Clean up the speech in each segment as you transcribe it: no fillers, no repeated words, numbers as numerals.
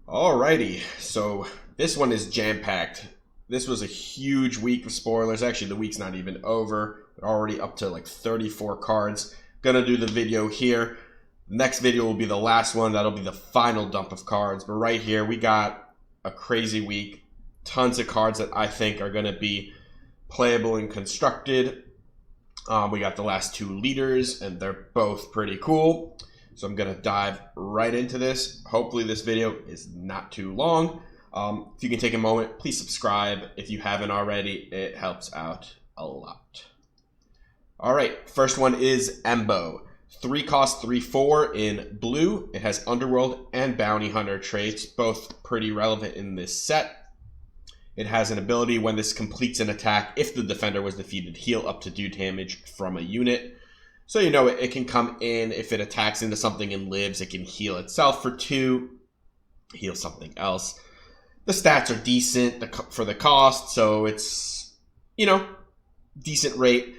Alrighty, so this one is jam-packed. This was a huge week of spoilers. Actually, the week's not even over. We're already up to like 34 cards. Gonna do the video here. Next video will be the last one. That'll be the final dump of cards. But right here, we got a crazy week. Tons of cards that I think are gonna be playable and constructed. We got the last two leaders, and they're both pretty cool. So I'm going to dive right into this. Hopefully this video is not too long. If you can take a moment, please subscribe. If you haven't already, it helps out a lot. All right, first one is Embo. 3 cost, 3/4 in blue. It has Underworld and Bounty Hunter traits, both pretty relevant in this set. It has an ability when this completes an attack, if the defender was defeated, heal up to 2 damage from a unit. So you know it can come in, if it attacks into something and lives, it can heal itself for 2, heal something else. The stats are decent for the cost, so it's, you know, decent rate.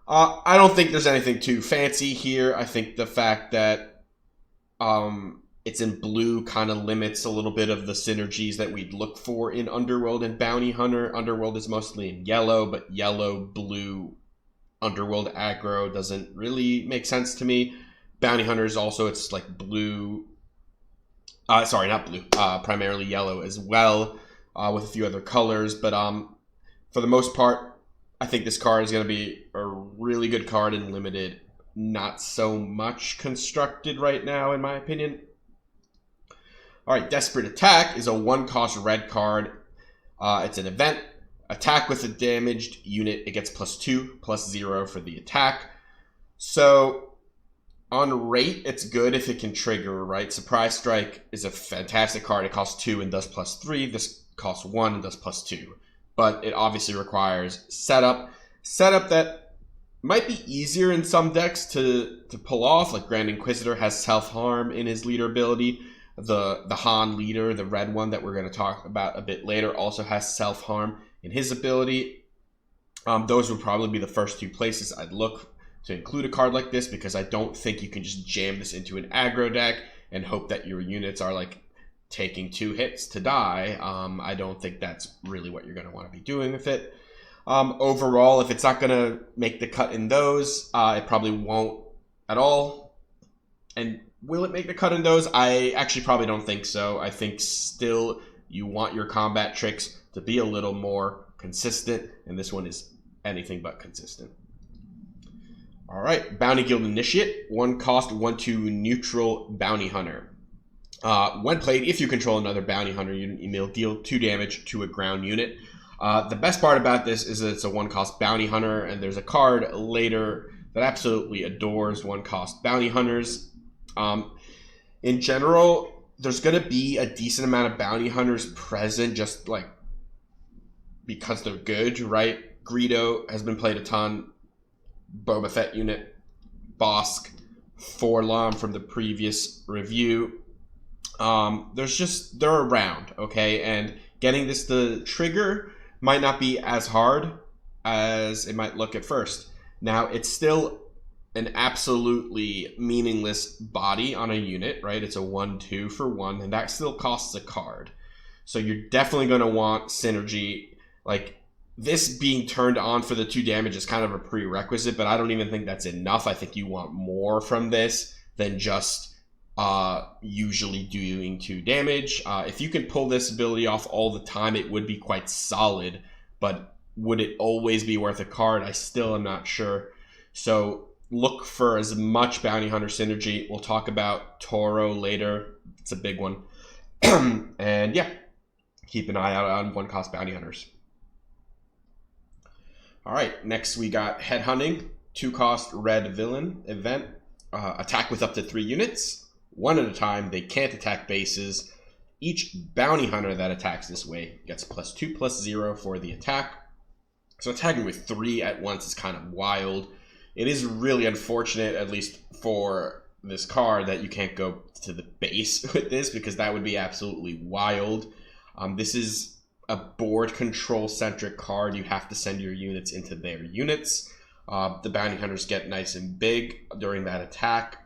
I don't think there's anything too fancy here. I think the fact that it's in blue kind of limits a little bit of the synergies that we'd look for in Underworld and Bounty Hunter. Underworld is mostly in yellow, but yellow, blue, Underworld aggro doesn't really make sense to me. Bounty Hunters also, it's like blue. Sorry, not blue. Primarily yellow as well, with a few other colors. But for the most part, I think this card is going to be a really good card in limited. Not so much constructed right now, in my opinion. All right, Desperate Attack is a 1-cost red card. It's an event. Attack with a damaged unit, it gets +2, +0 for the attack. So on rate, it's good if it can trigger, right? Surprise Strike is a fantastic card. It costs 2 and does +3. This costs 1 and does +2. But it obviously requires setup. Setup that might be easier in some decks to pull off. Like Grand Inquisitor has self-harm in his leader ability. The Han leader, the red one that we're going to talk about a bit later, also has self-harm in his ability. Those would probably be the first 2 places I'd look to include a card like this, because I don't think you can just jam this into an aggro deck and hope that your units are like taking 2 hits to die. I don't think that's really what you're going to want to be doing with it. Overall, if it's not going to make the cut in those, it probably won't at all. And will it make the cut in those? I actually probably don't think so. I think still you want your combat tricks to be a little more consistent, and this one is anything but consistent. All right, Bounty Guild Initiate, 1 cost, 1/2 neutral Bounty Hunter. When played, if you control another Bounty Hunter unit, you may deal 2 damage to a ground unit. The best part about this is that it's a 1-cost Bounty Hunter, and there's a card later that absolutely adores 1-cost Bounty Hunters. In general, there's going to be a decent amount of Bounty Hunters present, just like because they're good, right? Greedo has been played a ton. Boba Fett unit, Bosk, Forlom from the previous review. They're around, okay? And getting this to trigger might not be as hard as it might look at first. Now, it's still an absolutely meaningless body on a unit, right? It's a 1/2 for 1, and that still costs a card. So you're definitely going to want synergy. Like, this being turned on for the 2 damage is kind of a prerequisite, but I don't even think that's enough. I think you want more from this than just usually doing 2 damage. If you can pull this ability off all the time, it would be quite solid, but would it always be worth a card? I still am not sure. So look for as much Bounty Hunter synergy. We'll talk about Toro later. It's a big one. And yeah, keep an eye out on 1-cost Bounty Hunters. All right, next we got Headhunting, 2-cost red villain event. Attack with up to 3 units, 1 at a time. They can't attack bases. Each Bounty Hunter that attacks this way gets +2, +0 for the attack. So attacking with 3 at once is kind of wild. It is really unfortunate, at least for this card, that you can't go to the base with this, because that would be absolutely wild. This is a board control centric card. You have to send your units into their units. The bounty hunters get nice and big during that attack.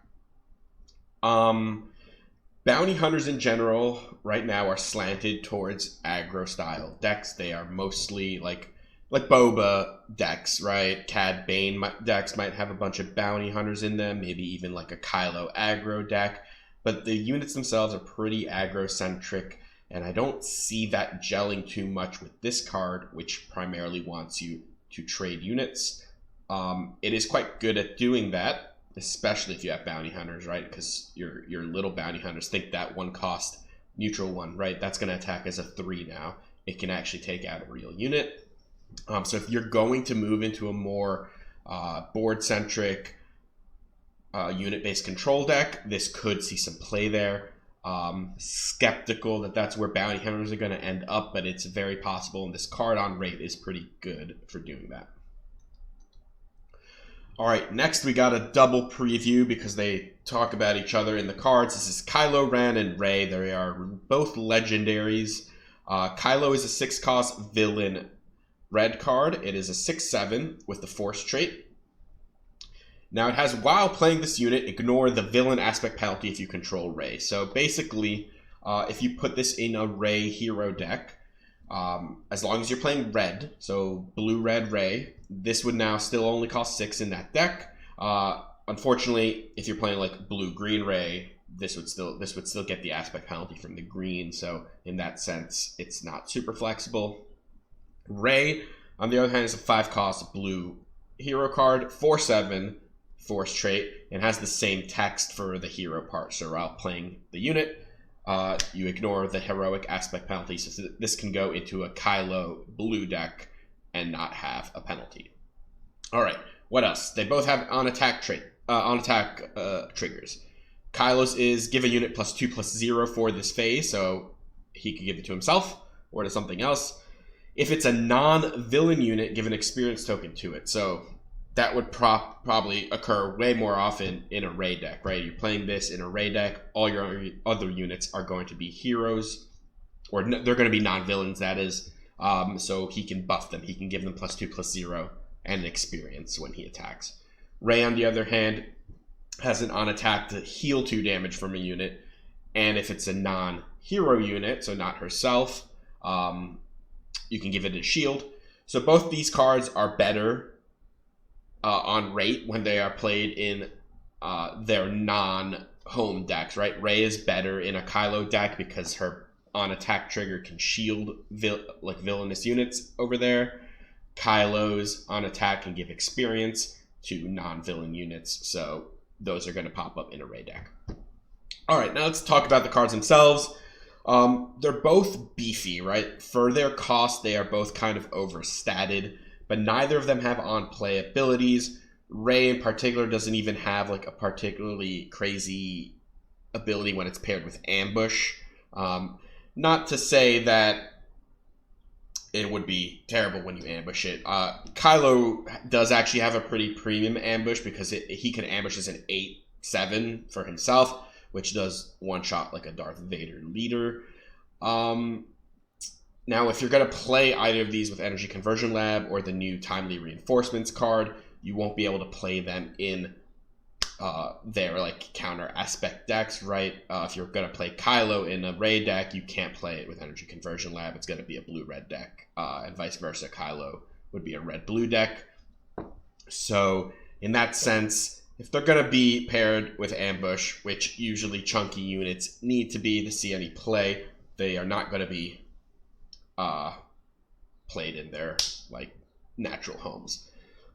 Bounty hunters in general right now are slanted towards aggro style decks. They are mostly like Boba decks, right? Cad Bane decks might have a bunch of bounty hunters in them, maybe even like a Kylo aggro deck. But the units themselves are pretty aggro centric, and I don't see that gelling too much with this card, which primarily wants you to trade units. It is quite good at doing that, especially if you have bounty hunters, right? Because your little bounty hunters think that one cost neutral one, right? That's going to attack as a 3 now. It can actually take out a real unit. So if you're going to move into a more board-centric unit-based control deck, this could see some play there. Skeptical that that's where bounty hunters are going to end up, but it's very possible, and this card on rate is pretty good for doing that. All right, next we got a double preview because they talk about each other in the cards. This is Kylo Ren and Ray. They are both legendaries. Kylo is a 6-cost villain red card. It is a 6/7 with the Force trait. Now it has, while playing this unit, ignore the villain aspect penalty if you control Ray. So basically, if you put this in a Ray hero deck, as long as you're playing red, so blue-red Ray, this would now still only cost 6 in that deck. Unfortunately, if you're playing like blue-green Ray, this would still get the aspect penalty from the green. So in that sense, it's not super flexible. Ray, on the other hand, is a 5-cost blue hero card, 4/7 Force trait, and has the same text for the hero part. So while playing the unit, you ignore the heroic aspect penalty, so this can go into a Kylo blue deck and not have a penalty. All right, what else? They both have on-attack triggers. Kylo's is give a unit +2/+0 for this phase, so he could give it to himself or to something else. If it's a non-villain unit, give an experience token to it. So that would probably occur way more often in a Ray deck, right? You're playing this in a Ray deck, all your other units are going to be heroes, or they're going to be non-villains, that is. So he can buff them. He can give them +2/+0 and an experience when he attacks. Ray, on the other hand, has an on-attack to heal 2 damage from a unit, and if it's a non-hero unit, so not herself, you can give it a shield. So both these cards are better on rate when they are played in their non-home decks, right? Ray is better in a Kylo deck because her on-attack trigger can shield villainous units over there. Kylo's on-attack can give experience to non-villain units, so those are going to pop up in a Ray deck. All right, now let's talk about the cards themselves. They're both beefy, right? For their cost, they are both kind of overstated, but neither of them have on-play abilities. Ray in particular doesn't even have like a particularly crazy ability when it's paired with ambush. Not to say that it would be terrible when you ambush it. Kylo does actually have a pretty premium ambush because he can ambush as an 8/7 for himself, which does one-shot like a Darth Vader leader. Now, if you're going to play either of these with Energy Conversion Lab or the new Timely Reinforcements card, you won't be able to play them in their like counter aspect decks, right? If you're going to play Kylo in a Ray deck, you can't play it with Energy Conversion Lab. It's going to be a blue-red deck, and vice versa. Kylo would be a red-blue deck. So in that sense, if they're going to be paired with ambush, which usually chunky units need to be to see any play, they are not going to be played in their like natural homes.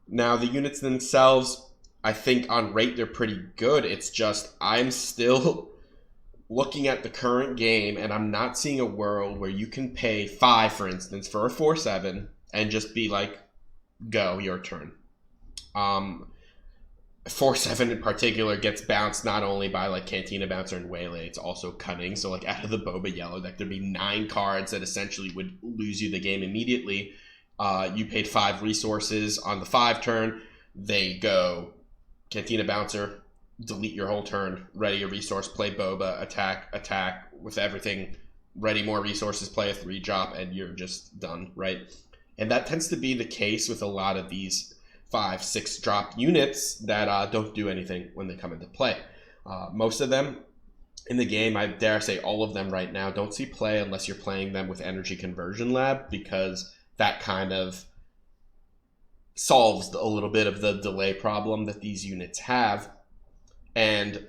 Now the units themselves, I think on rate they're pretty good. It's just I'm still looking at the current game and I'm not seeing a world where you can pay 5, for instance, for a 4/7 and just be like, go, your turn. 4/7 in particular gets bounced not only by like Cantina Bouncer and Waylay, it's also Cunning. So like out of the Boba Yellow deck, there'd be 9 cards that essentially would lose you the game immediately. You paid 5 resources on the 5 turn. They go Cantina Bouncer, delete your whole turn, ready your resource, play Boba, attack with everything, ready more resources, play a 3-drop, and you're just done, right? And that tends to be the case with a lot of these 5-6 drop units that don't do anything when they come into play. Most of them in the game, I dare say all of them right now don't see play unless you're playing them with Energy Conversion Lab, because that kind of solves a little bit of the delay problem that these units have. And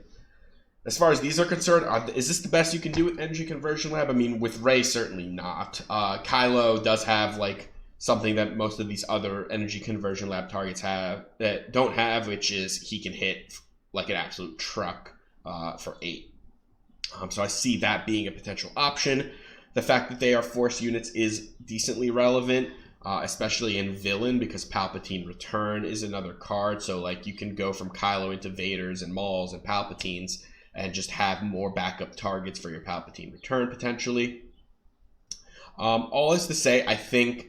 as far as these are concerned, is this the best you can do with Energy Conversion Lab? I mean, with Ray, certainly not. Kylo does have like something that most of these other Energy Conversion Lab targets have that don't have, which is he can hit like an absolute truck for 8. So I see that being a potential option. The fact that they are Force units is decently relevant, especially in Villain, because Palpatine Return is another card. So like you can go from Kylo into Vaders and Mauls and Palpatines and just have more backup targets for your Palpatine Return potentially. All is to say, I think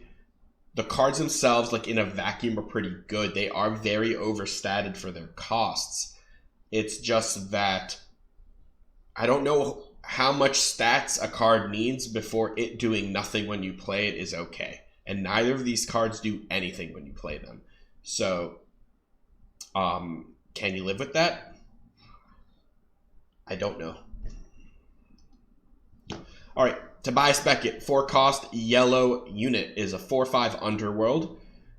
the cards themselves, like in a vacuum, are pretty good. They are very overstated for their costs. It's just that I don't know how much stats a card needs before it doing nothing when you play it is okay. And neither of these cards do anything when you play them. So, can you live with that? I don't know. All right, Tobias Beckett, 4-cost yellow unit, is a 4/5 underworld.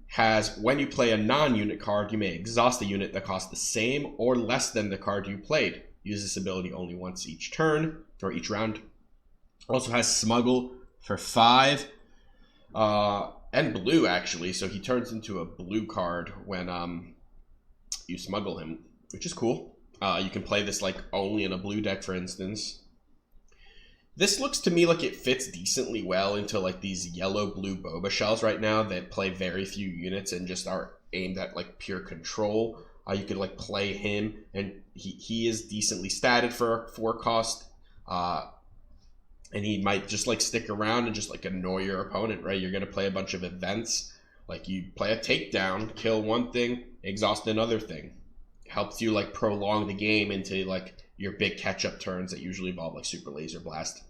Has, when you play a non-unit card, you may exhaust a unit that costs the same or less than the card you played. Use this ability only once each turn, or each round. Also has Smuggle for 5. And blue, actually, so he turns into a blue card when you smuggle him, which is cool. You can play this like only in a blue deck, for instance. This looks to me like it fits decently well into like these yellow-blue Boba shells right now that play very few units and just are aimed at like pure control. You could like play him, and he is decently statted for 4-cost. And he might just like stick around and just like annoy your opponent, right? You're going to play a bunch of events. Like you play a takedown, kill one thing, exhaust another thing. Helps you like prolong the game into like your big catch-up turns that usually involve like Super Laser Blast.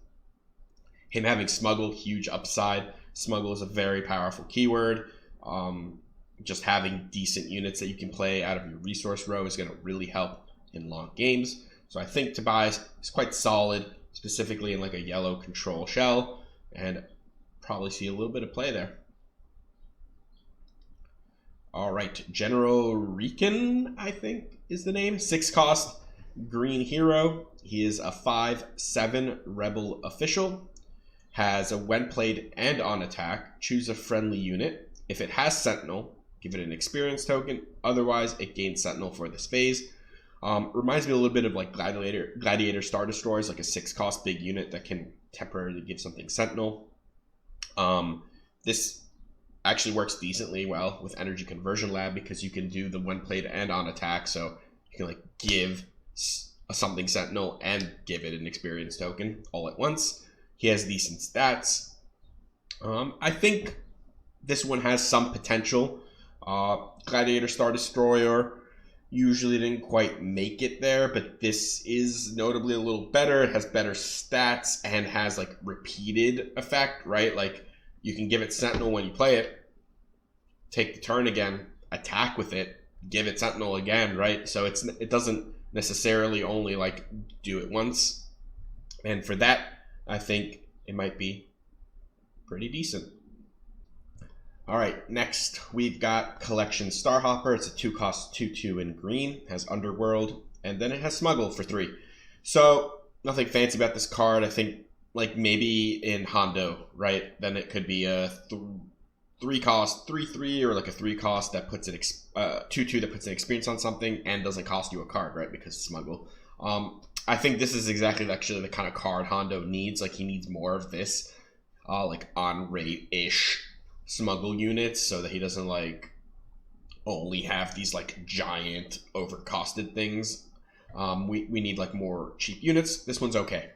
Him having Smuggle, huge upside. Smuggle is a very powerful keyword. Just having decent units that you can play out of your resource row is going to really help in long games. So I think Tobias is quite solid, specifically in like a yellow control shell, and probably see a little bit of play there. All right, General Riken, I think is the name. 6-cost green hero. He is a 5/7 rebel official. Has a when played and on attack, choose a friendly unit. If it has Sentinel, give it an experience token. Otherwise, it gains Sentinel for this phase. Reminds me a little bit of like Gladiator Star Destroyers, like a 6-cost big unit that can temporarily give something Sentinel. This actually works decently well with Energy Conversion Lab because you can do the when played and on attack, so you can like give something Sentinel and give it an experience token all at once. He has decent stats. I think this one has some potential. Gladiator Star Destroyer usually didn't quite make it there, but this is notably a little better. It has better stats and has like repeated effect, right? Like you can give it Sentinel when you play it, take the turn again, attack with it, give it Sentinel again, right? So it doesn't necessarily only like do it once. And for that, I think it might be pretty decent. All right, next we've got Collection Starhopper. It's a 2-cost 2/2 in green, has Underworld, and then it has Smuggle for 3. So nothing fancy about this card. I think like maybe in Hondo, right? Then it could be a 3-cost 3/3 or like a 3-cost that puts an 2/2 that puts an experience on something and doesn't cost you a card, right? Because Smuggle. I think this is exactly actually the kind of card Hondo needs. Like he needs more of this, like on rate-ish Smuggle units, so that he doesn't like only have these like giant overcosted things. We need like more cheap units. This one's okay.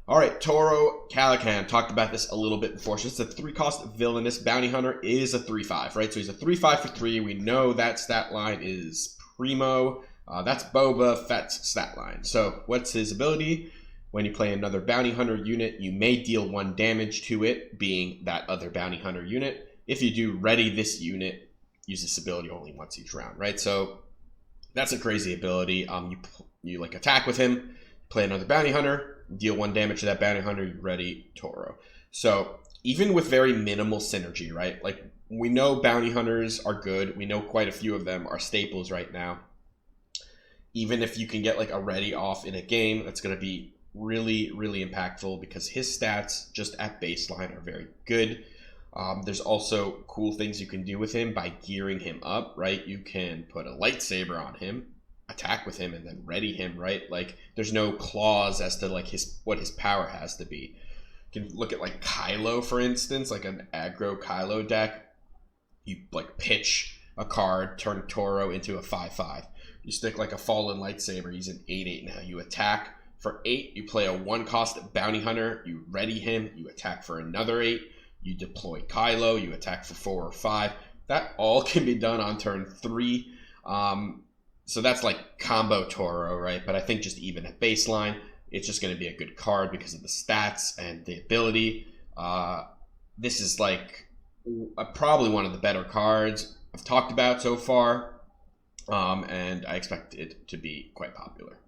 All right, Toro Calican, talked about this a little bit before. So it's a 3-cost villainous bounty hunter. It is a 3/5, right? So he's a 3/5 for 3. We know that stat line is primo. That's Boba Fett's stat line. So what's his ability? When you play another bounty hunter unit, you may deal 1 damage to it, being that other bounty hunter unit. If you do, ready this unit, use this ability only once each round, right? So That's a crazy ability. You like attack with him, play another bounty hunter, deal 1 damage to that bounty hunter, you ready Toro. So even with very minimal synergy, right? Like, we know bounty hunters are good. We know quite a few of them are staples right now. Even if you can get like a ready off in a game, that's going to be really, really impactful because his stats just at baseline are very good. There's also cool things you can do with him by gearing him up, right? You can put a lightsaber on him, attack with him, and then ready him, right? Like, there's no clause as to like what his power has to be. You can look at like Kylo, for instance, like an aggro Kylo deck. You like pitch a card, turn Toro into a 5/5. You stick like a fallen lightsaber, he's an 8/8 now. You attack for 8, you play a 1-cost bounty hunter, you ready him, you attack for another 8, you deploy Kylo, you attack for 4 or 5. That all can be done on turn 3. So that's like combo Toro, right? But I think just even at baseline, it's just going to be a good card because of the stats and the ability. This is like probably one of the better cards I've talked about so far, and I expect it to be quite popular.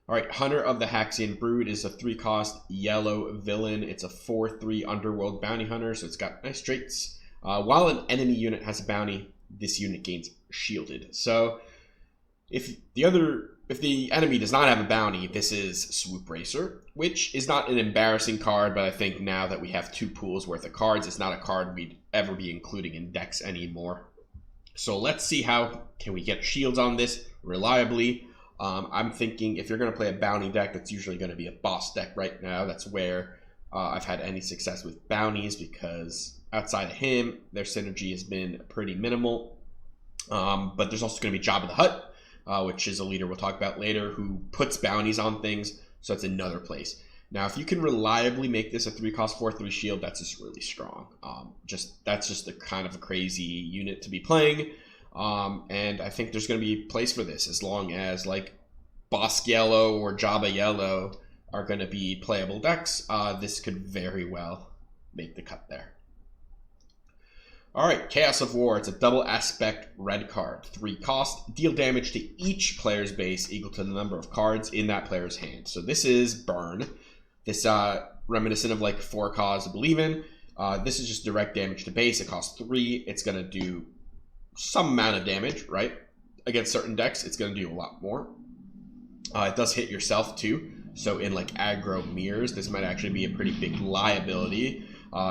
All right, Hunter of the Haxian Brood is a 3-cost yellow villain. It's a 4/3 underworld bounty hunter, so it's got nice traits. While an enemy unit has a bounty, this unit gains shielded. So if the enemy does not have a bounty, this is Swoop Racer, which is not an embarrassing card, but I think now that we have 2 pools worth of cards, it's not a card we'd ever be including in decks anymore. So let's see how can we get shields on this reliably. I'm thinking if you're going to play a bounty deck, that's usually going to be a boss deck right now. That's where I've had any success with bounties, because outside of him, their synergy has been pretty minimal. But there's also going to be Jobba the Hut, which is a leader we'll talk about later, who puts bounties on things, so it's another place. Now, if you can reliably make this a 3-cost 4/3 shield, that's just really strong. That's just a kind of a crazy unit to be playing. And I think there's going to be a place for this, as long as like Bosk Yellow or Jabba Yellow are going to be playable decks. This could very well make the cut there. All right, Chaos of War. It's a double aspect red card, 3 cost. Deal damage to each player's base equal to the number of cards in that player's hand. So this is burn. This reminiscent of like 4 cause to believe in. This is just direct damage to base. It costs 3. It's going to do some amount of damage, right? Against certain decks, it's going to do a lot more. It does hit yourself too. So in like aggro mirrors, this might actually be a pretty big liability.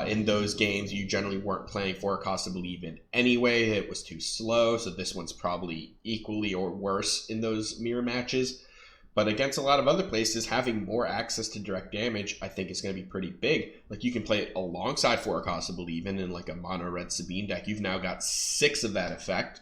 In those games, you generally weren't playing 4 cost to believe in anyway. It was too slow, so this one's probably equally or worse in those mirror matches. But against a lot of other places, having more access to direct damage, I think is going to be pretty big. Like, you can play it alongside 4 cost to believe in like a mono red Sabine deck. You've now got 6 of that effect.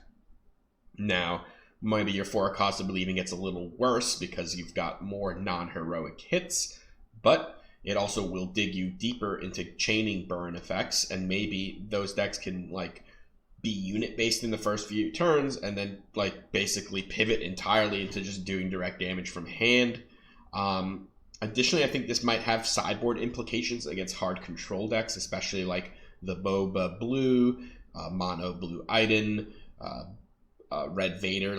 Now, maybe your 4 cost to believe in gets a little worse because you've got more non-heroic hits, but it also will dig you deeper into chaining burn effects, and maybe those decks can like be unit based in the first few turns and then like basically pivot entirely into just doing direct damage from hand. Additionally, I think this might have sideboard implications against hard control decks, especially like the Boba Blue, Mono Blue Iden, Red Vader,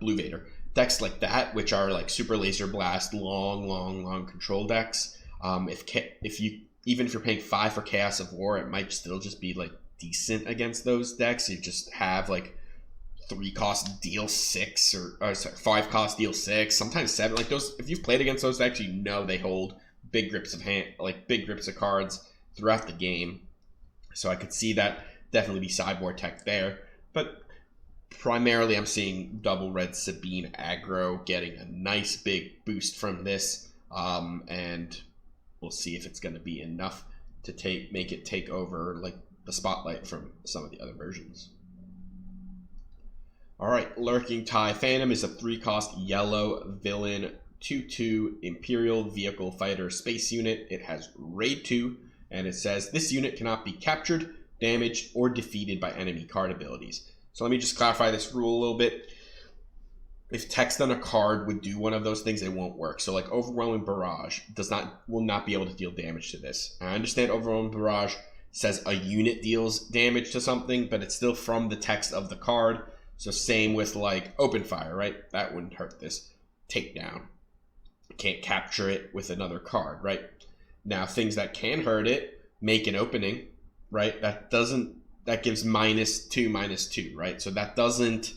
Blue Vader. Decks like that, which are like super laser blast, long control decks. If you're paying 5 for Chaos of War, it might still just be like decent against those decks. You just have like 3 cost deal 6 or 5 cost deal 6, sometimes 7. Like those, if you've played against those decks, you know they hold big grips of big grips of cards throughout the game. So I could see that definitely be sideboard tech there. But primarily, I'm seeing double red Sabine aggro getting a nice big boost from this, and we'll see if it's going to be enough to make it take over like the spotlight from some of the other versions. All right, Lurking TIE Phantom is a 3 cost yellow villain 2/2 Imperial Vehicle Fighter Space Unit. It has Raid 2, and it says this unit cannot be captured, damaged, or defeated by enemy card abilities. So let me just clarify this rule a little bit. If text on a card would do one of those things, it won't work. So like Overwhelming Barrage will not be able to deal damage to this. I understand Overwhelming Barrage says a unit deals damage to something, but it's still from the text of the card. So same with like open fire, right? That wouldn't hurt this. Takedown. Can't capture it with another card, right? Now things that can hurt it, make an opening, right? That gives -2/-2, right? So that doesn't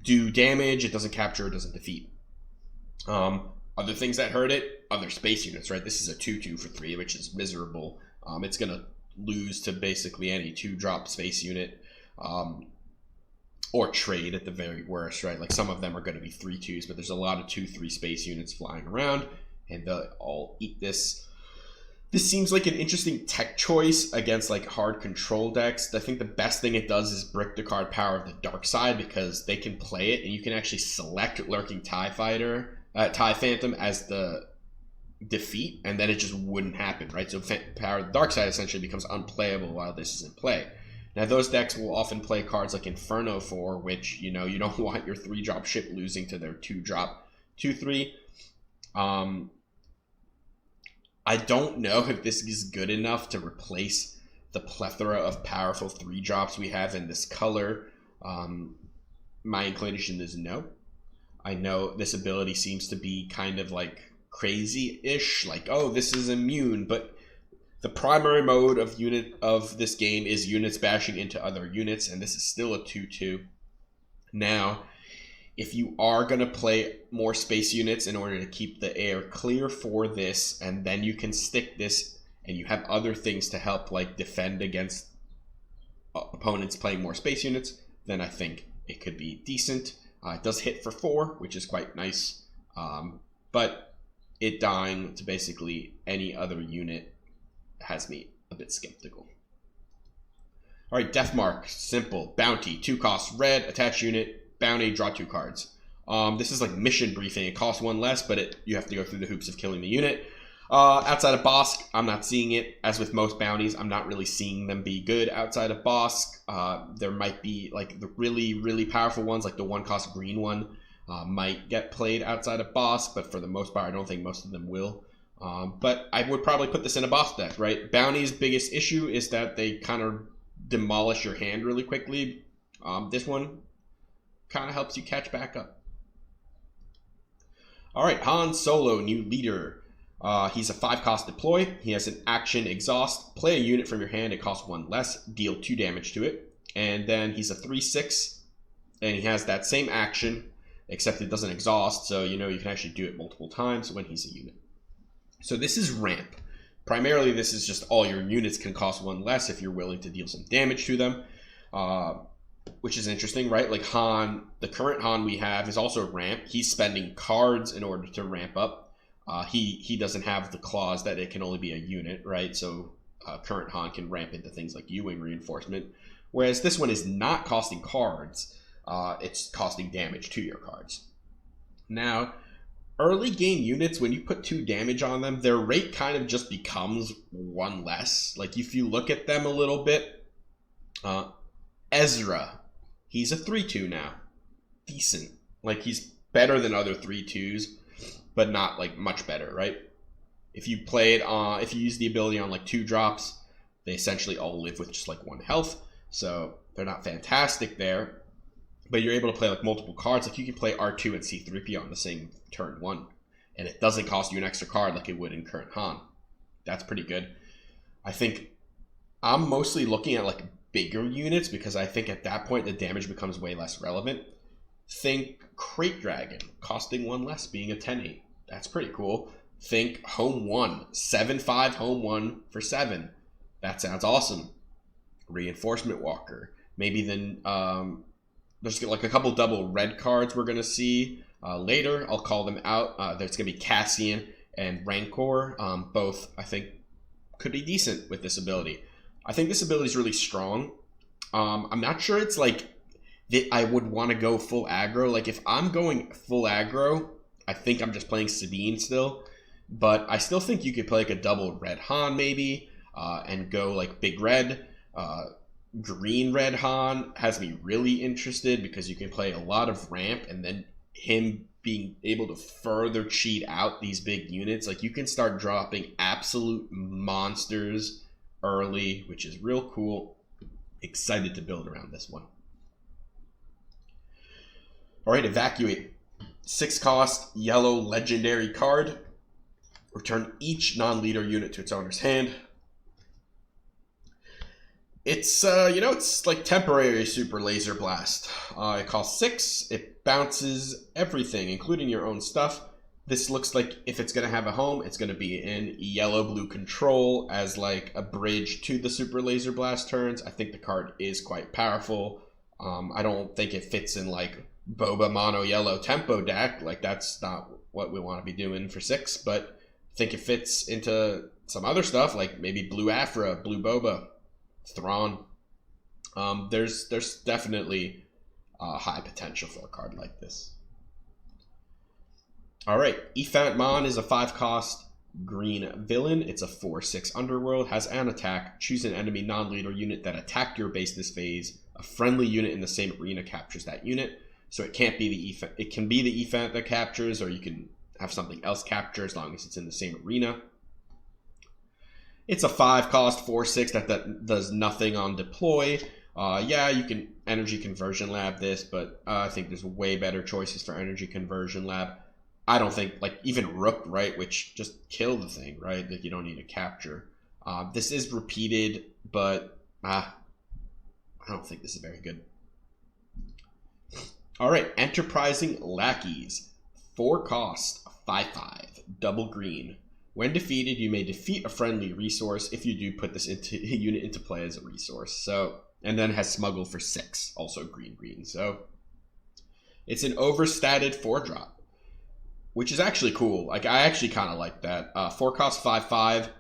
do damage, it doesn't capture, it doesn't defeat. Other things that hurt it, other space units, right? This is a 2/2 for 3, which is miserable. It's gonna lose to basically any 2-drop space unit, or trade at the very worst, right? Like some of them are going to be 3/2s, but there's a lot of 2/3 space units flying around, and they'll all eat this. This seems like an interesting tech choice against like hard control decks. I think the best thing it does is brick the card power of the dark side, because they can play it and you can actually select Lurking TIE Phantom as the defeat, and then it just wouldn't happen, right? So power of the dark side essentially becomes unplayable while this is in play. Now those decks will often play cards like Inferno 4, which, you know, you don't want your 3-drop ship losing to their 2-drop 2/3. I don't know if this is good enough to replace the plethora of powerful 3-drops we have in this color. My inclination is no. I know this ability seems to be kind of like crazy-ish, like, oh, this is immune, but the primary mode of this game is units bashing into other units, and this is still a 2/2. Now, if you are going to play more space units in order to keep the air clear for this, and then you can stick this, and you have other things to help like defend against opponents playing more space units, then I think it could be decent. It does hit for 4, which is quite nice, but it dying to basically any other unit has me a bit skeptical. All right, Deathmark, simple, bounty, 2 costs, red, attach unit, bounty, draw 2 cards. This is like mission briefing. It costs 1 less, but you have to go through the hoops of killing the unit. Outside of Bosk, I'm not seeing it. As with most bounties, I'm not really seeing them be good outside of Bosk. There might be like the really, really powerful ones, like the 1-cost green one, might get played outside of Bosk, but for the most part, I don't think most of them will. But I would probably put this in a boss deck, right? Bounty's biggest issue is that they kind of demolish your hand really quickly. This one kind of helps you catch back up. All right, Han Solo, new leader. He's a 5-cost deploy. He has an action exhaust. Play a unit from your hand. It costs 1 less. Deal 2 damage to it. And then he's a 3/6, and he has that same action, except it doesn't exhaust. So you know you can actually do it multiple times when he's a unit. So this is ramp. Primarily, this is just all your units can cost 1 less if you're willing to deal some damage to them, which is interesting, right? Like Han, the current Han we have is also ramp. He's spending cards in order to ramp up. He doesn't have the clause that it can only be a unit, right? So current Han can ramp into things like U-wing reinforcement, whereas this one is not costing cards. It's costing damage to your cards. Now, early game units, when you put 2 damage on them, their rate kind of just becomes 1 less. Like if you look at them a little bit, Ezra, he's a 3/2 now. Decent. Like he's better than other 3/2s, but not like much better, right? If you play it on, if you use the ability on like 2-drops, they essentially all live with just like 1 health. So they're not fantastic there. But you're able to play like multiple cards. Like you can play R2 and C-3PO on the same turn 1, and it doesn't cost you an extra card like it would in current Han. That's pretty good. I think I'm mostly looking at like bigger units, because I think at that point the damage becomes way less relevant. Think Crate Dragon, costing 1 less, being a 10/8. That's pretty cool. Think Home 1, 7/5 Home 1 for 7. That sounds awesome. Reinforcement Walker. Maybe then there's like a couple double red cards we're going to see later. I'll call them out. There's going to be Cassian and Rancor. Both, I think, could be decent with this ability. I think this ability is really strong. I'm not sure it's like that I would want to go full aggro. Like if I'm going full aggro, I think I'm just playing Sabine still. But I still think you could play like a double red Han maybe, and go like big red. Green red Han has me really interested, because you can play a lot of ramp, and then him being able to further cheat out these big units. Like you can start dropping absolute monsters early, which is real cool. Excited to build around this one. All right, evacuate. 6 cost yellow legendary card. Return each non-leader unit to its owner's hand. It's, it's like temporary super laser blast. It costs 6. It bounces everything, including your own stuff. This looks like if it's going to have a home, it's going to be in yellow-blue control as like a bridge to the super laser blast turns. I think the card is quite powerful. I don't think it fits in like Boba mono yellow tempo deck. Like that's not what we want to be doing for 6, but I think it fits into some other stuff like maybe blue Afra, blue Boba, Thrawn. There's definitely high potential for a card like this. All right, Eant Manon is a 5 cost green villain. It's a 4/6 underworld. Has an attack. Choose an enemy non-leader unit that attacked your base this phase. A friendly unit in the same arena captures that unit. So it can't be the Eant. It can be the Eant that captures, or you can have something else capture as long as it's in the same arena. It's a 5 cost 4/6 that does nothing on deploy. Yeah, you can energy conversion lab this, but I think there's way better choices for energy conversion lab. I don't think, like, even Rook, right, which just kill the thing, right? Like, you don't need to capture. This is repeated, but I don't think this is very good. All right, Enterprising Lackies. 4 cost, 5/5, double green. When defeated, you may defeat a friendly resource. If you do, put this unit into play as a resource. So, and then it has Smuggler for 6, also green. So, it's an overstated 4-drop. Which is actually cool. Like, I actually kind of like that. 4 cost 5/5.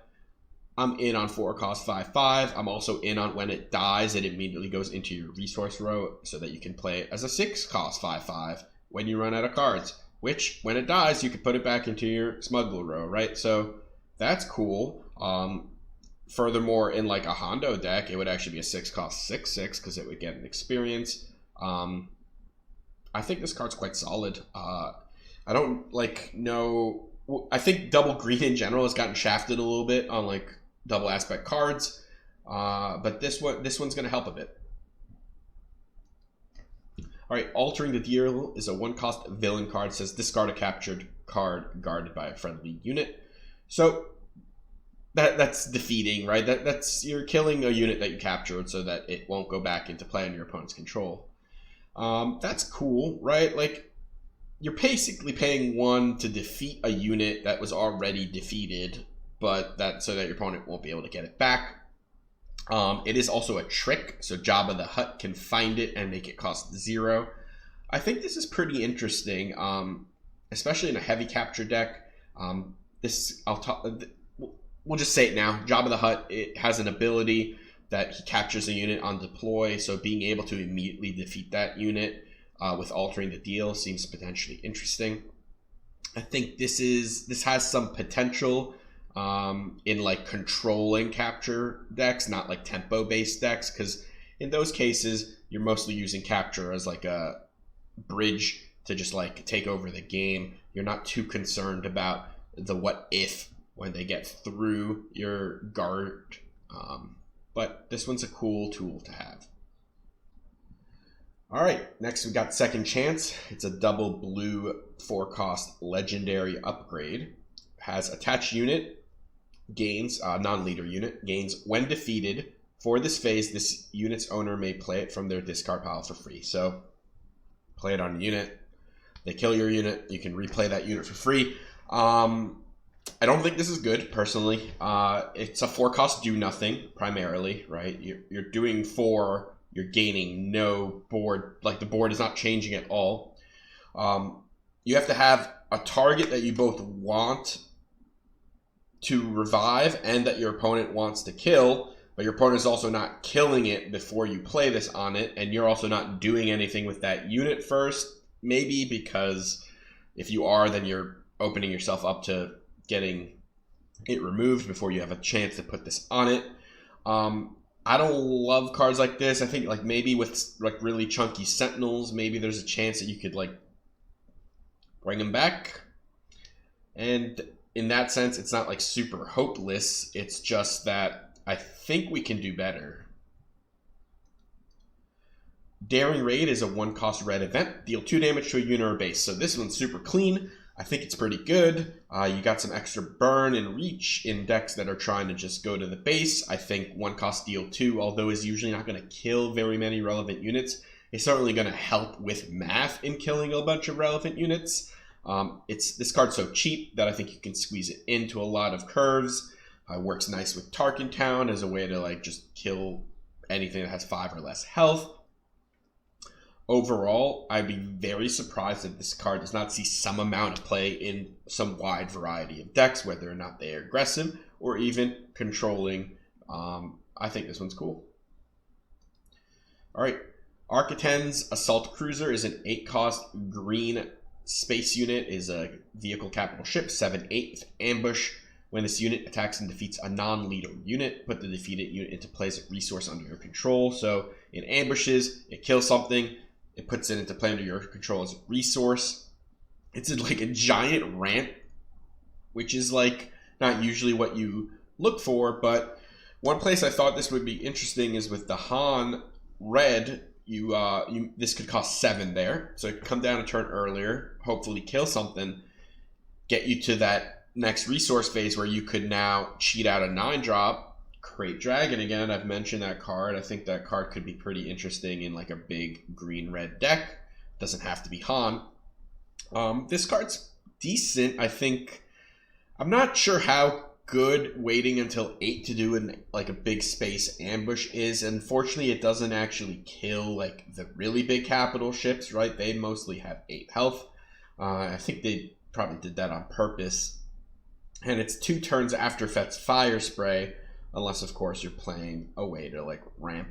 I'm in on 4 cost 5/5. I'm also in on when it dies, it immediately goes into your resource row so that you can play it as a 6 cost 5/5 when you run out of cards. Which, when it dies, you can put it back into your Smuggler row, right? So that's cool. Furthermore, in like a Hondo deck, it would actually be a 6 cost 6/6 because it would get an experience. I think this card's quite solid. I don't know. I think double green in general has gotten shafted a little bit on like double aspect cards, but this one's going to help a bit. All right, Altering the Deal is a 1 cost villain card. It says discard a captured card guarded by a friendly unit. So that's defeating, right? That's you're killing a unit that you captured so that it won't go back into play on your opponent's control. That's cool, right? Like, you're basically paying 1 to defeat a unit that was already defeated, but so that your opponent won't be able to get it back. It is also a trick, so Jobba the Hut can find it and make it cost 0. I think this is pretty interesting, especially in a heavy capture deck. We'll just say it now. Jobba the Hut, it has an ability that he captures a unit on deploy, so being able to immediately defeat that unit with Altering the Deal seems potentially interesting. I think this has some potential in like controlling capture decks, not like tempo based decks, because in those cases you're mostly using capture as like a bridge to just like take over the game. You're not too concerned about the what if when they get through your guard, but this one's a cool tool to have. All right, next we got Second Chance. It's a double blue 4 cost legendary upgrade. Has attached unit, gains, non-leader unit, gains when defeated. For this phase, this unit's owner may play it from their discard pile for free. So, play it on a unit. They kill your unit, you can replay that unit for free. I don't think this is good, personally. It's a 4 cost do nothing, primarily, right? You're doing 4... You're gaining no board, like the board is not changing at all. You have to have a target that you both want to revive and that your opponent wants to kill, but your opponent is also not killing it before you play this on it, and you're also not doing anything with that unit first, maybe because if you are, then you're opening yourself up to getting it removed before you have a chance to put this on it. I don't love cards like this. I think like maybe with like really chunky Sentinels, maybe there's a chance that you could like bring them back. And in that sense, it's not like super hopeless. It's just that I think we can do better. Daring Raid is a 1-cost red event. Deal 2 damage to a unit or base. So this one's super clean. I think it's pretty good. You got some extra burn and reach in decks that are trying to just go to the base. I think 1-cost deal 2, although is usually not going to kill very many relevant units, is certainly going to help with math in killing a bunch of relevant units. This card's so cheap that I think you can squeeze it into a lot of curves. Works nice with Tarkin Town as a way to like just kill anything that has 5 or less health. Overall, I'd be very surprised if this card does not see some amount of play in some wide variety of decks, whether or not they are aggressive or even controlling. I think this one's cool. All right, Arcaten's Assault Cruiser is an 8-cost green space unit, is a vehicle capital ship, 7/8 with ambush. When this unit attacks and defeats a non-lethal unit, put the defeated unit into play as a resource under your control. So in ambushes, it kills something, it puts it into play under your control as a resource. It's like a giant ramp, which is like not usually what you look for, but one place I thought this would be interesting is with the Han red. This could cost 7 there, so it could come down a turn earlier, hopefully kill something, get you to that next resource phase where you could now cheat out a 9-drop. Crate Dragon again, I've mentioned that card. I think that card could be pretty interesting in like a big green-red deck. Doesn't have to be Han. This card's decent, I think. I'm not sure how good waiting until 8 to do like a big space ambush is. Unfortunately, it doesn't actually kill like the really big capital ships, right? They mostly have 8 health. I think they probably did that on purpose. And it's 2 turns after Fett's Fire Spray, unless of course you're playing a way to like ramp.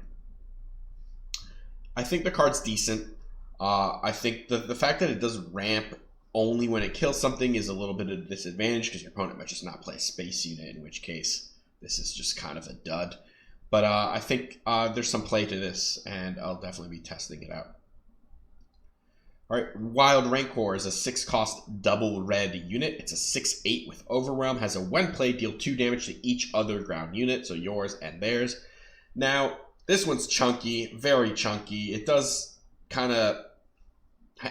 I think the card's decent. I think the fact that it does ramp only when it kills something is a little bit of a disadvantage because your opponent might just not play a space unit, in which case this is just kind of a dud. But I think there's some play to this, and I'll definitely be testing it out. All right, Wild Rancor is a 6-cost double red unit. It's a 6/8 with Overwhelm. Has a when played, deal 2 damage to each other ground unit, so yours and theirs. Now, this one's chunky, very chunky. It does kind of...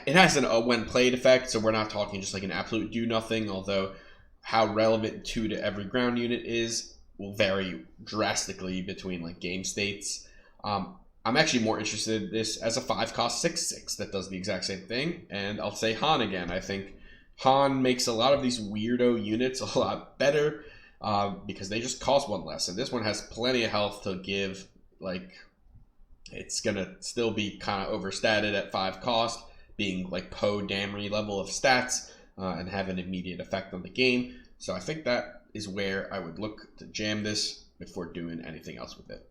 It has a when played effect, so we're not talking just like an absolute do nothing, although how relevant 2 to every ground unit is will vary drastically between like game states. I'm actually more interested in this as a 5-cost 6/6 that does the exact same thing, and I'll say Han again. I think Han makes a lot of these weirdo units a lot better because they just cost 1 less, and this one has plenty of health to give. Like, it's gonna still be kind of overstated at 5 cost, being like Poe Damery level of stats and have an immediate effect on the game. So I think that is where I would look to jam this before doing anything else with it.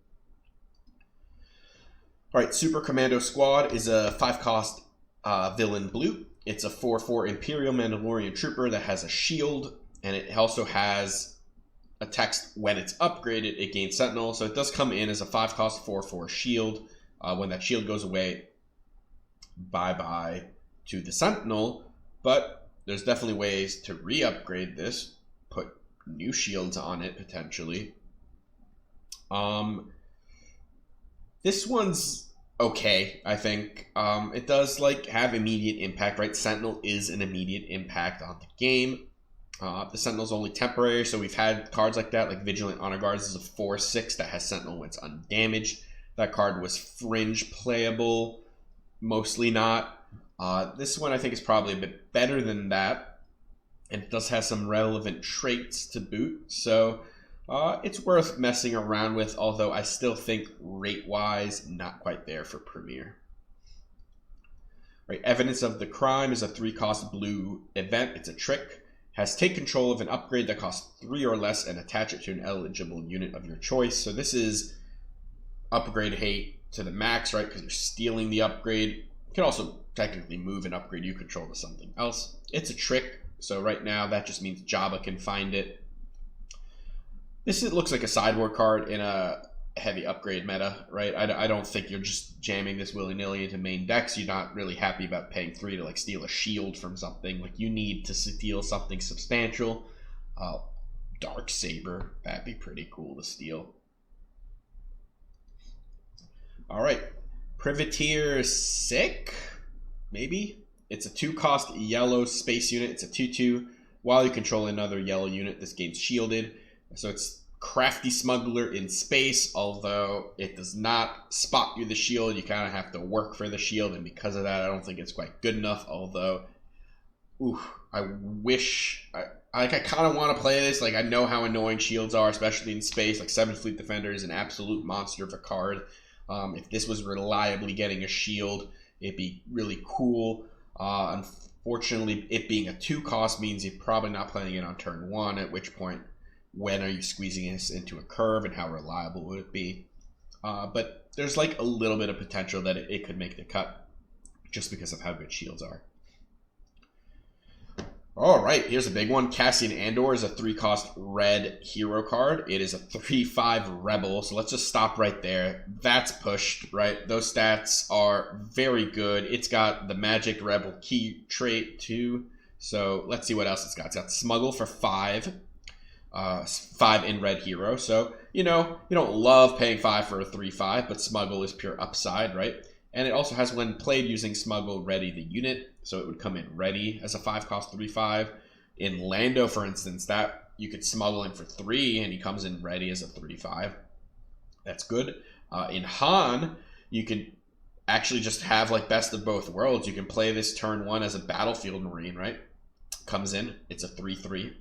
All right, Super Commando Squad is a 5-cost villain blue. It's a 4/4 Imperial Mandalorian Trooper that has a shield, and it also has a text when it's upgraded, it gains Sentinel. So it does come in as a 5-cost 4/4 shield. When that shield goes away, bye-bye to the Sentinel, but there's definitely ways to re-upgrade this, put new shields on it potentially. This one's okay, I think. It does like have immediate impact, right? Sentinel is an immediate impact on the game. The Sentinel's only temporary, so we've had cards like that, like Vigilant Honor Guards is a 4/6 that has Sentinel when it's undamaged. That card was fringe playable, mostly not. This one I think is probably a bit better than that, and it does have some relevant traits to boot, so it's worth messing around with, although I still think rate-wise, not quite there for Premier. Right, Evidence of the Crime is a 3-cost blue event. It's a trick. Has take control of an upgrade that costs 3 or less and attach it to an eligible unit of your choice. So this is upgrade hate to the max, right? Because you're stealing the upgrade. You can also technically move an upgrade you control to something else. It's a trick, so right now that just means Jabba can find it. This looks like a sideboard card in a heavy upgrade meta, right? I don't think you're just jamming this willy-nilly into main decks. You're not really happy about paying 3 to like steal a shield from something. Like, you need to steal something substantial. Dark Saber, that'd be pretty cool to steal. All right, Privateer Sick, maybe? It's a 2-cost yellow space unit. It's a 2/2. While you control another yellow unit, this game's shielded. So it's Crafty Smuggler in space, although it does not spot you the shield. You kind of have to work for the shield, and because of that, I don't think it's quite good enough. Although, I wish... I kind of want to play this. Like, I know how annoying shields are, especially in space. Like, 7 Fleet Defender is an absolute monster of a card. If this was reliably getting a shield, it'd be really cool. Unfortunately, it being a 2-cost means you're probably not playing it on turn 1, at which point, when are you squeezing this into a curve and how reliable would it be? But there's like a little bit of potential that it could make the cut just because of how good shields are. All right, here's a big one. Cassian Andor is a 3-cost red hero card. It is a 3/5 rebel, so let's just stop right there. That's pushed, right? Those stats are very good. It's got the magic rebel key trait too. So let's see what else it's got. It's got Smuggle for 5. 5 in red hero. So, you know, you don't love paying 5 for a 3/5, but Smuggle is pure upside, right? And it also has, when played using Smuggle, ready the unit. So it would come in ready as a 5-cost 3/5. In Lando, for instance, that you could smuggle in for 3 and he comes in ready as a 3/5. That's good. In Han, you can actually just have like best of both worlds. You can play this turn 1 as a battlefield marine, right? Comes in, it's a 3/3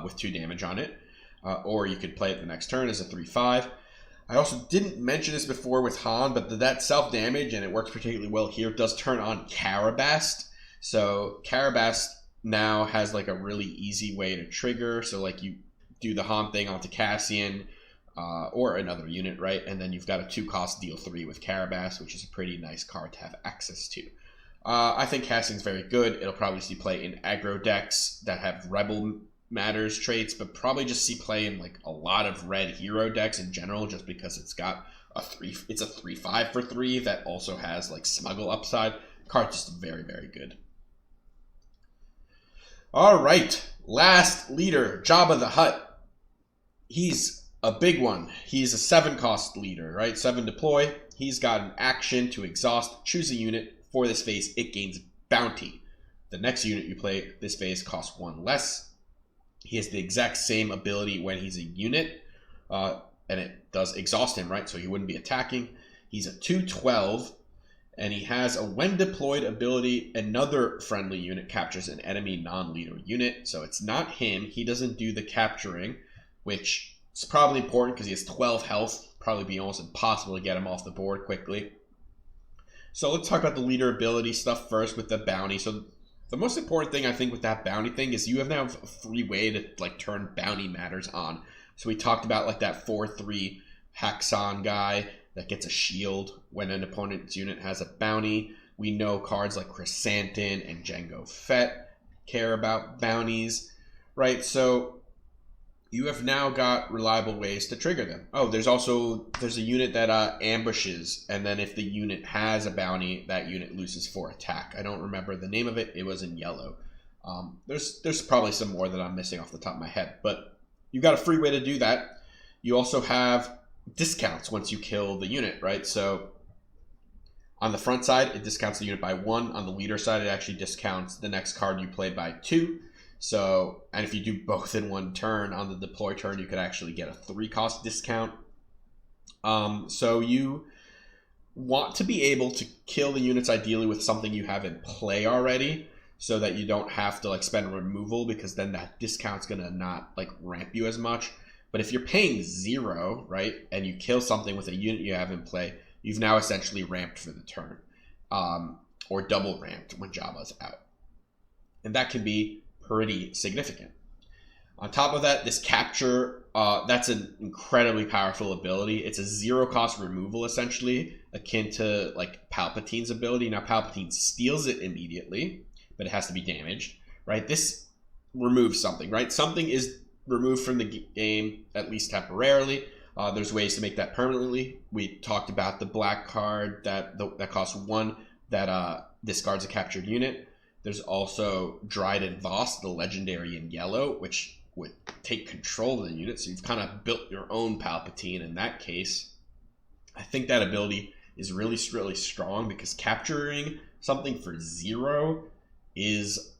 with 2 damage on it. Or you could play it the next turn as a 3/5. I also didn't mention this before with Han, but that self-damage, and it works particularly well here, does turn on Carabast. So Carabast now has like a really easy way to trigger. So like you do the Han thing onto Cassian or another unit, right? And then you've got a 2-cost deal 3 with Carabast, which is a pretty nice card to have access to. I think Cassian's very good. It'll probably see play in aggro decks that have Rebel Matters traits, but probably just see play in like a lot of red hero decks in general, just because it's got a 3/5 for 3 that also has like Smuggle upside. Card's just very, very good. All right, last leader, Jabba the Hut. He's a big one. He's a 7-cost leader, right? 7 deploy. He's got an action to exhaust. Choose a unit. For this phase, it gains bounty. The next unit you play this phase costs 1 less. He has the exact same ability when he's a unit, and it does exhaust him, right? So he wouldn't be attacking. He's a 2/12, and he has a when deployed ability, another friendly unit captures an enemy non-leader unit. So it's not him. He doesn't do the capturing, which is probably important because he has 12 health. Probably be almost impossible to get him off the board quickly. So let's talk about the leader ability stuff first with the bounty. So the most important thing I think with that bounty thing is you have now a free way to like turn bounty matters on. So we talked about like that 4/3 Haxon guy that gets a shield when an opponent's unit has a bounty. We know cards like Chrysanthemum and Jango Fett care about bounties, right? So you have now got reliable ways to trigger them. Oh, there's a unit that ambushes, and then if the unit has a bounty, that unit loses 4 attack. I don't remember the name of it. It was in yellow. There's probably some more that I'm missing off the top of my head, but you got a free way to do that. You also have discounts once you kill the unit, right? So on the front side, it discounts the unit by 1. On the leader side, it actually discounts the next card you play by 2. So, and if you do both in one turn, on the deploy turn, you could actually get a 3-cost discount. So you want to be able to kill the units ideally with something you have in play already, so that you don't have to like spend removal, because then that discount's gonna not like ramp you as much. But if you're paying 0, right, and you kill something with a unit you have in play, you've now essentially ramped for the turn, or double ramped when Jabba's out, and that can be pretty significant. On top of that, this capture, that's an incredibly powerful ability. It's a 0-cost removal, essentially, akin to like Palpatine's ability. Now, Palpatine steals it immediately, but it has to be damaged, right? This removes something, right? Something is removed from the game, at least temporarily. There's ways to make that permanently. We talked about the black card that costs 1 that discards a captured unit. There's also Dryden Voss, the legendary in yellow, which would take control of the unit. So you've kind of built your own Palpatine in that case. I think that ability is really, really strong, because capturing something for 0 is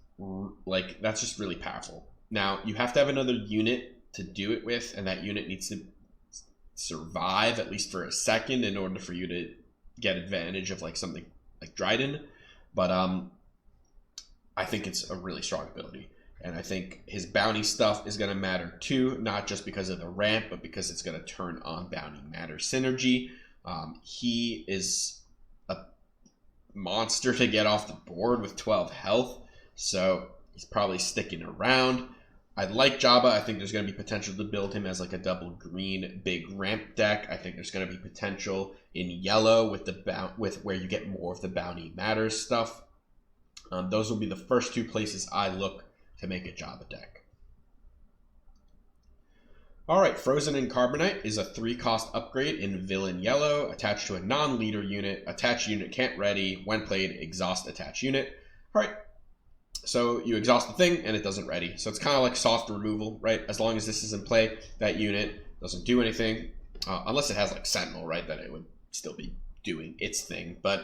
like, that's just really powerful. Now, you have to have another unit to do it with, and that unit needs to survive at least for a second in order for you to get advantage of like something like Dryden. But I think it's a really strong ability, and I think his bounty stuff is going to matter too, not just because of the ramp, but because it's going to turn on bounty matter synergy. He is a monster to get off the board with 12 health, so he's probably sticking around. I like Jabba. I think there's going to be potential to build him as like a double green big ramp deck. I think there's going to be potential in yellow with with where you get more of the bounty matters stuff. Those will be the first 2 places I look to make a Jabba deck. Alright, Frozen in Carbonite is a 3-cost upgrade in Villain Yellow, attached to a non-leader unit. Attached unit can't ready. When played, exhaust attached unit. Alright, so you exhaust the thing and it doesn't ready. So it's kind of like soft removal, right? As long as this is in play, that unit doesn't do anything. Unless it has like Sentinel, right? Then it would still be doing its thing. But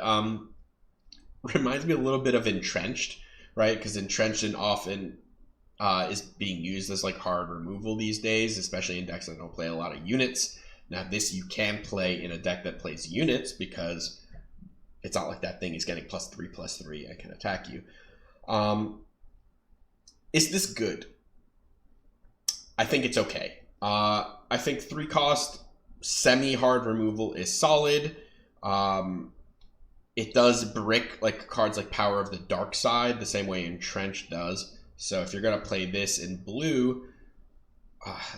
reminds me a little bit of Entrenched, right? Because Entrenched often is being used as like hard removal these days, especially in decks that don't play a lot of units. Now this you can play in a deck that plays units, because it's not like that thing is getting +3/+3 and can attack you. Is this good? I think it's okay. I think 3-cost semi-hard removal is solid. It does brick like cards like Power of the Dark Side the same way Entrenched does. So if you're going to play this in blue,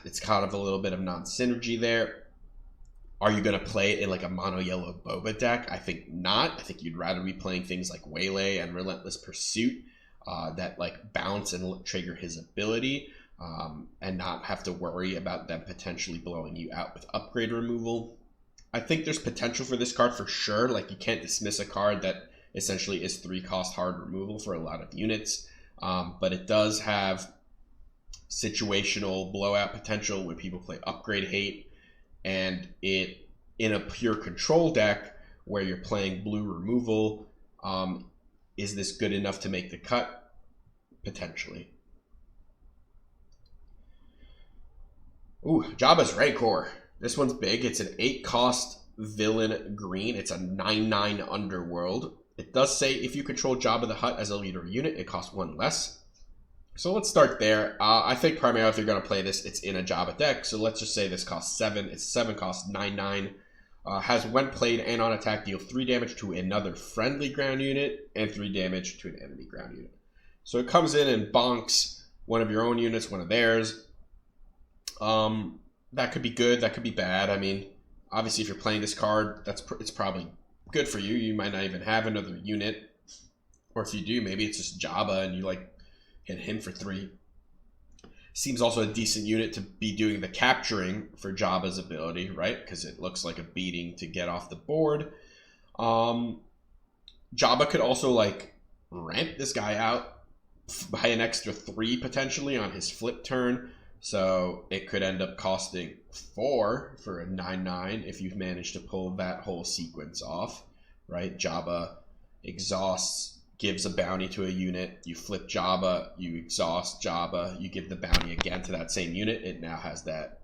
it's kind of a little bit of non-synergy there. Are you going to play it in like a mono-yellow Boba deck? I think not. I think you'd rather be playing things like Waylay and Relentless Pursuit that like bounce and trigger his ability, and not have to worry about them potentially blowing you out with upgrade removal. I think there's potential for this card for sure. Like, you can't dismiss a card that essentially is 3-cost hard removal for a lot of units. But it does have situational blowout potential when people play upgrade hate, and it in a pure control deck where you're playing blue removal, is this good enough to make the cut? Potentially. Ooh, Jabbas Ranor. This one's big. It's an 8-cost villain green. It's a 9/9 underworld. It does say if you control Jobba the Hut as a leader unit, it costs 1 less. So let's start there. I think primarily if you're going to play this, it's in a Jabba deck. So let's just say this costs 7. It's 7-cost 9/9. Has when played and on attack, deal 3 damage to another friendly ground unit and 3 damage to an enemy ground unit. So it comes in and bonks one of your own units, one of theirs. That could be good, that could be bad. I mean, obviously if you're playing this card, it's probably good for you. You might not even have another unit. Or if you do, maybe it's just Jabba and you like hit him for 3. Seems also a decent unit to be doing the capturing for Jabba's ability, right? Because it looks like a beating to get off the board. Jabba could also like ramp this guy out by an extra 3 potentially on his flip turn. So it could end up costing 4 for a 9/9 if you've managed to pull that whole sequence off, right? Jabba exhausts, gives a bounty to a unit, you flip Jabba, you exhaust Jabba, you give the bounty again to that same unit, it now has that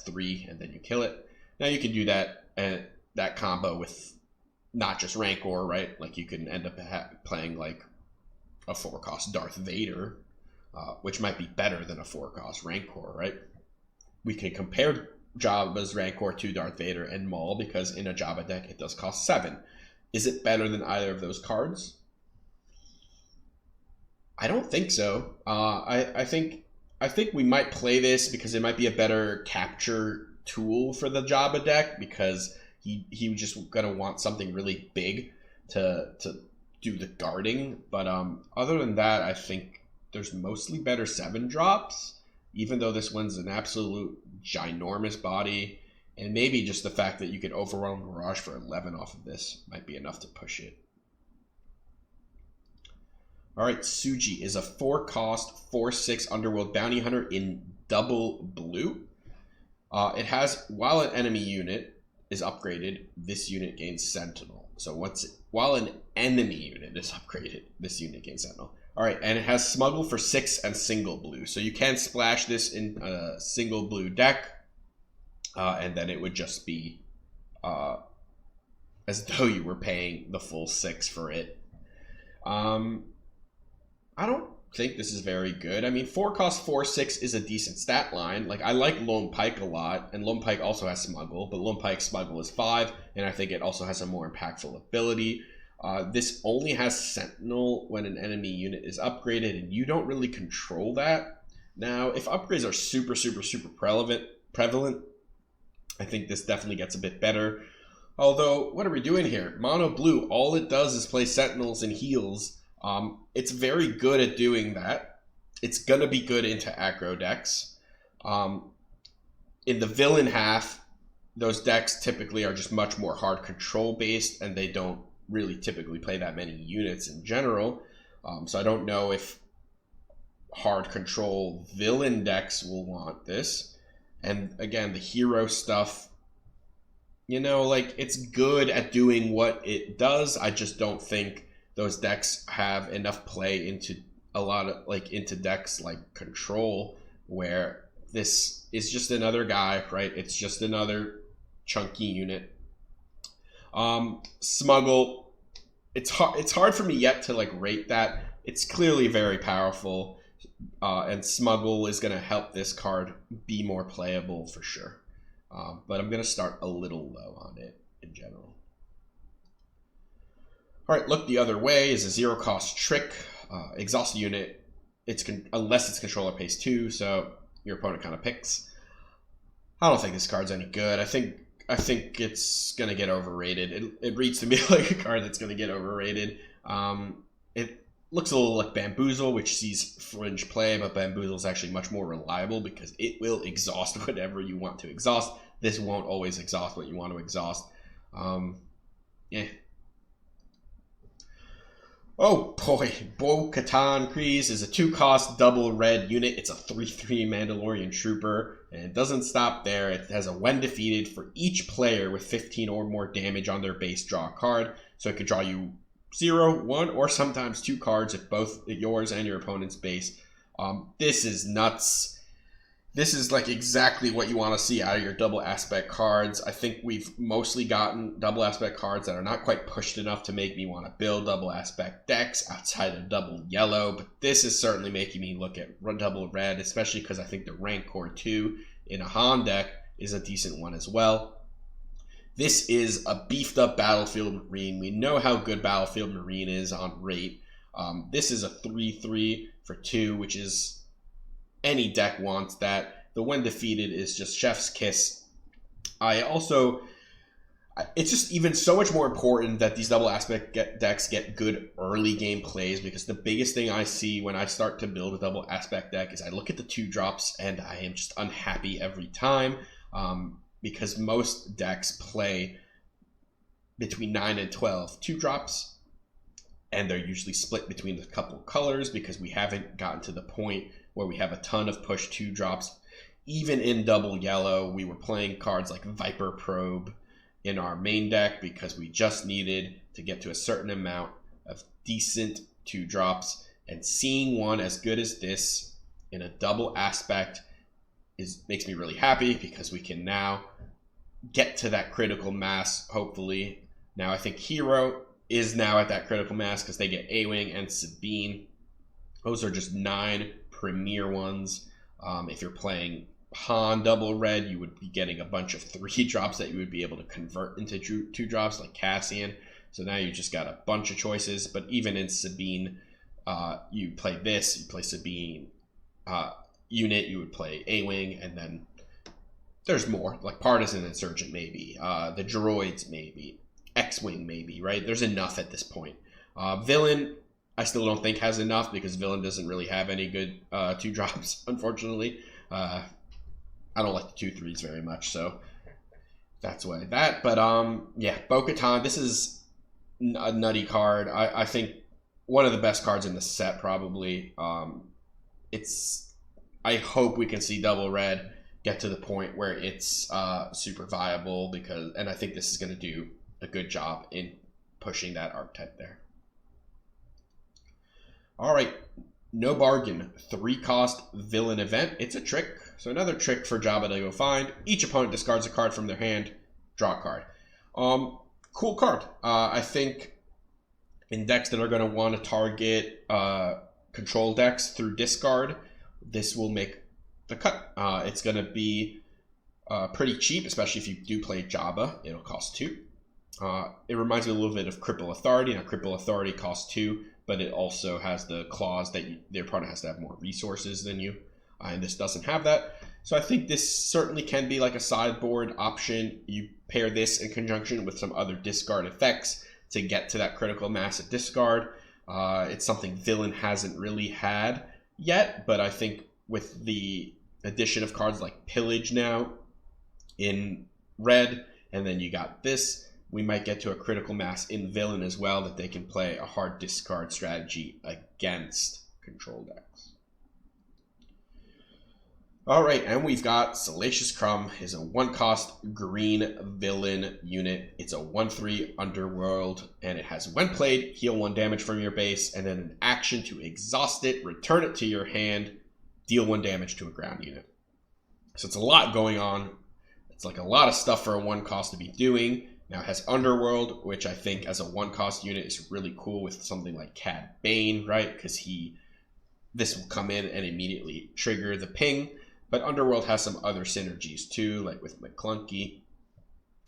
3, and then you kill it. Now you can do that and that combo with not just Rancor, right? Like you can end up playing like a 4-cost Darth Vader, which might be better than a 4-cost Rancor, right? We can compare Jabba's Rancor to Darth Vader and Maul, because in a Jabba deck it does cost 7. Is it better than either of those cards? I don't think so. I think we might play this because it might be a better capture tool for the Jabba deck, because he was just gonna want something really big to do the guarding. But other than that, I think there's mostly better 7 drops, even though this one's an absolute ginormous body, and maybe just the fact that you could overwhelm Garage for 11 off of this might be enough to push it. Alright, Suji is a 4-cost, 4/6 Underworld Bounty Hunter in double blue. It has, while an enemy unit is upgraded, this unit gains Sentinel. So while an enemy unit is upgraded, this unit gains Sentinel. All right, and it has Smuggle for 6 and single blue. So you can splash this in a single blue deck, and then it would just be as though you were paying the full 6 for it. I don't think this is very good. I mean, 4 cost 4/6 is a decent stat line. Like, I like Lone Pike a lot, and Lone Pike also has Smuggle, but Lone Pike's Smuggle is 5, and I think it also has a more impactful ability. This only has Sentinel when an enemy unit is upgraded, and you don't really control that. Now, if upgrades are super prevalent, I think this definitely gets a bit better. Although, what are we doing here? Mono blue, all it does is play Sentinels and heals. It's very good at doing that. It's going to be good into aggro decks. In the villain half, those decks typically are just much more hard control based, and they don't really typically play that many units in general. So I don't know if hard control villain decks will want this. And again, the hero stuff, you know, like, it's good at doing what it does. I just don't think those decks have enough play into a lot of, like, into decks like Control, where this is just another guy, right? It's just another chunky unit. Smuggle, it's hard for me yet to, like, rate that. It's clearly very powerful, and Smuggle is going to help this card be more playable for sure. But I'm going to start a little low on it in general. All right, look the other way is a 0 cost trick. Exhaust unit, unless its controller pays 2, so your opponent kind of picks. I don't think this card's any good. I think it's going to get overrated. It reads to me like a card that's going to get overrated. It looks a little like Bamboozle, which sees fringe play, but Bamboozle is actually much more reliable because it will exhaust whatever you want to exhaust. This won't always exhaust what you want to exhaust. Yeah. Oh boy, Katan Kryze is a 2 cost double red unit. It's a 3/3 Mandalorian trooper, and it doesn't stop there. It has a when defeated for each player with 15 or more damage on their base, draw a card. So it could draw you 0, 1, or sometimes 2 cards if both yours and your opponent's base. This is nuts. This is like exactly what you want to see out of your double aspect cards. I think we've mostly gotten double aspect cards that are not quite pushed enough to make me want to build double aspect decks outside of double yellow, but this is certainly making me look at double red, especially because I think the Rancor 2 in a Han deck is a decent one as well. This is a beefed up Battlefield Marine. We know how good Battlefield Marine is on rate. This is a 3/3 for 2, which is, any deck wants that. The when defeated is just chef's kiss. It's just even so much more important that these double aspect decks get good early game plays, because the biggest thing I see when I start to build a double aspect deck is I look at the 2 drops and I am just unhappy every time, because most decks play between 9 and 12 2 drops, and they're usually split between the couple colors because we haven't gotten to the point where we have a ton of push 2 drops. Even in double yellow, we were playing cards like Viper Probe in our main deck because we just needed to get to a certain amount of decent 2 drops. And seeing one as good as this in a double aspect makes me really happy, because we can now get to that critical mass, hopefully. Now I think Hero is now at that critical mass because they get A-Wing and Sabine. Those are just 9 premier ones. If you're playing Han double red, you would be getting a bunch of 3 drops that you would be able to convert into 2 drops like Cassian. So now you just got a bunch of choices. But even in Sabine, you play this, you play Sabine unit, you would play A-Wing, and then there's more, like Partisan Insurgent maybe, the droids maybe, X-Wing maybe, right? There's enough at this point. Villain, I still don't think has enough, because Villain doesn't really have any good 2 drops, unfortunately. I don't like the 2/3s very much, so that's why that. But yeah, Bo-Katan, this is a nutty card. I think one of the best cards in the set, probably. I hope we can see double red get to the point where it's super viable, and I think this is going to do a good job in pushing that archetype there. All right, no bargain, 3-cost villain event. It's a trick, so another trick for Jabba to go find. Each opponent discards a card from their hand, draw a card. Cool card. I think in decks that are going to want to target control decks through discard, this will make the cut. It's going to be pretty cheap, especially if you do play Jabba. It'll cost 2. It reminds me a little bit of Cripple Authority. Now, Cripple Authority costs 2, but it also has the clause that their opponent has to have more resources than you, and this doesn't have that. So I think this certainly can be like a sideboard option. You pair this in conjunction with some other discard effects to get to that critical mass at discard. It's something Villain hasn't really had yet, but I think with the addition of cards like Pillage now in red, and then you got this, we might get to a critical mass in Villain as well that they can play a hard discard strategy against control decks. All right, and we've got Salacious Crumb. Is a 1-cost green villain unit. It's a 1/3 underworld, and it has, when played, heal 1 damage from your base, and then an action to exhaust it, return it to your hand, deal 1 damage to a ground unit. So it's a lot going on. It's like a lot of stuff for a 1-cost to be doing. Now it has Underworld, which I think as a 1-cost unit is really cool with something like Cad Bane, right? Because this will come in and immediately trigger the ping. But Underworld has some other synergies too, like with McClunky.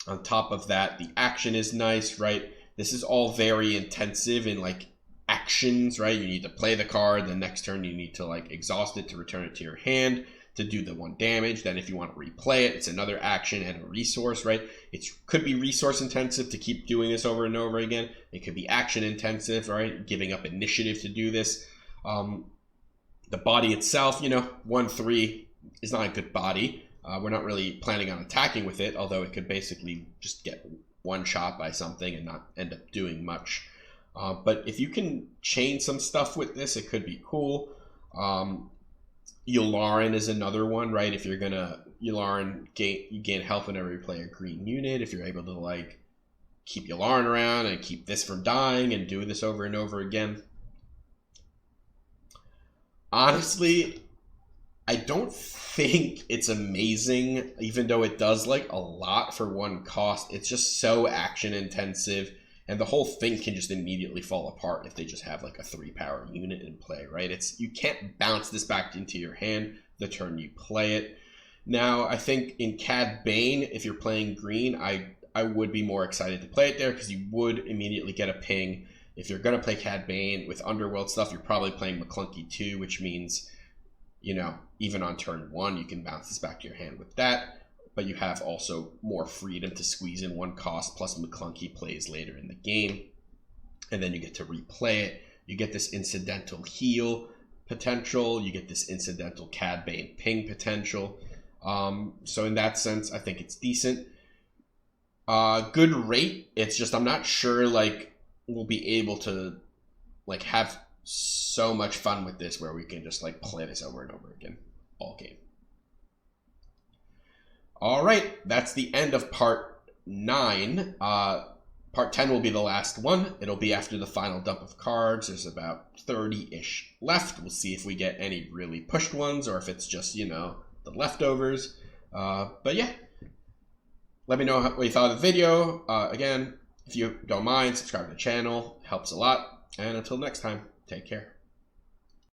On top of that, the action is nice, right? This is all very intensive in like actions, right? You need to play the card, the next turn you need to like exhaust it to return it to your hand to do the 1 damage. Then if you want to replay it, it's another action and a resource, right? It could be resource intensive to keep doing this over and over again. It could be action intensive, right? Giving up initiative to do this. The body itself, 1/3 is not a good body. We're not really planning on attacking with it, although it could basically just get 1 shot by something and not end up doing much. But if you can chain some stuff with this, it could be cool. Yularen is another one, right? If you're gonna Yularen, you gain health whenever you play a green unit. If you're able to like keep Yularen around and keep this from dying and do this over and over again. Honestly, I don't think it's amazing, even though it does like a lot for 1 cost. It's just so action intensive, and the whole thing can just immediately fall apart if they just have like a 3-power unit in play, right? You can't bounce this back into your hand the turn you play it. Now, I think in Cad Bane, if you're playing green, I would be more excited to play it there because you would immediately get a ping. If you're going to play Cad Bane with Underworld stuff, you're probably playing McClunky too, which means, even on turn 1, you can bounce this back to your hand with that. But you have also more freedom to squeeze in 1 cost, plus McClunky plays later in the game. And then you get to replay it. You get this incidental heal potential. You get this incidental Cad Bane ping potential. So in that sense, I think it's decent. Good rate. It's just I'm not sure we'll be able to have so much fun with this where we can just play this over and over again all game. All right, that's the end of part 9. Part 10 will be the last one. It'll be after the final dump of cards. There's about 30-ish left. We'll see if we get any really pushed ones or if it's just, the leftovers. But yeah, let me know what you thought of the video. Again, if you don't mind, subscribe to the channel. It helps a lot. And until next time, take care.